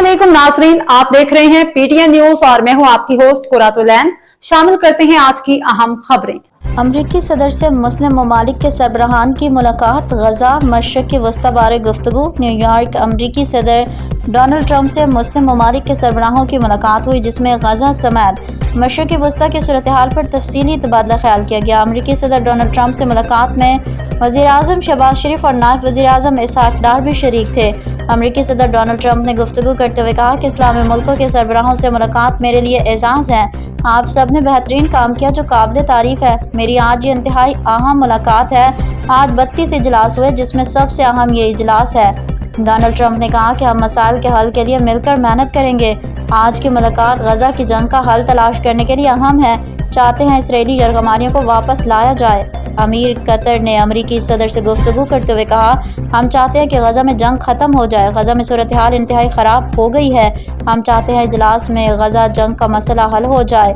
अस्सलामुअलैकुम नाजरीन, आप देख रहे हैं पीटीएन न्यूज और मैं हूं आपकी होस्ट कुरातुलैन। शामिल करते हैं आज की अहम खबरें। अमरीकी सदर से मुस्लिम ममालिक के सरबराहान की मुलाकात, गजा मशरक़ी वस्ता बारे गुफ्तगू। न्यूयॉर्क, अमरीकी सदर डोनाल्ड ट्रंप से मुस्लिम ममालिक के सरबराहों की मुलाकात हुई, जिसमें गजा समेत मशरक़ी वस्ता की सूरत हाल पर तफसीली तबादला ख्याल किया गया। अमरीकी सदर डोनाल्ड ट्रंप से मुलाकात में वज़ीर आज़म शहबाज शरीफ और नायब वज़ीर आज़म इसहाक़ डार भी शरीक थे। अमरीकी सदर डोनाल्ड ट्रंप ने गुफ्तगू करते हुए कहा कि इस्लामी मुल्कों के सरबराहों से मुलाकात मेरे लिए एजाज़ है। आप सब ने बेहतरीन काम किया जो काबिल तारीफ़ है। मेरी आज ये इंतहाई अहम मुलाकात है। आज 32 इजलास हुए, जिसमें सबसे अहम ये इजलास है। डोनाल्ड ट्रंप ने कहा कि हम मसाइल के हल के लिए मिलकर मेहनत करेंगे। आज की मुलाकात गजा की जंग का हल तलाश करने के लिए अहम है। चाहते हैं इसराइली यरगमारियों को वापस लाया जाए। अमीर कतर ने अमरीकी सदर से गुफ्तगू करते हुए कहा, हम चाहते हैं कि गजा में जंग ख़त्म हो जाए। गजा में सूरत हाल इंतहाई ख़राब हो गई है। हम चाहते हैं इजलास में गजा जंग का मसला हल हो जाए।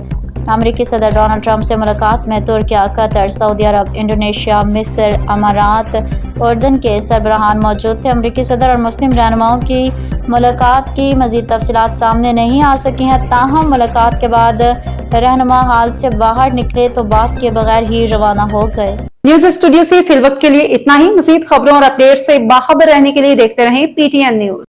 अमरीकी सदर डोनाल्ड ट्रंप से मुलाकात में तुर्किया, कतर, सऊदी अरब, इंडोनेशिया, मिस्र, अमारात, उर्दन के सरबराहान मौजूद थे। अमरीकी सदर और मुस्लिम रहनुमाओं की मुलाकात की मज़ीद तफसीलात सामने नहीं आ सकी हैं। ताहम मुलाकात के बाद रहनुमा हाल से बाहर निकले तो बात के बगैर ही रवाना हो गए। न्यूज स्टूडियो से फिलवक्त के लिए इतना ही। मज़ीद खबरों और अपडेट से बाखबर रहने के लिए देखते रहें पीटीएन न्यूज।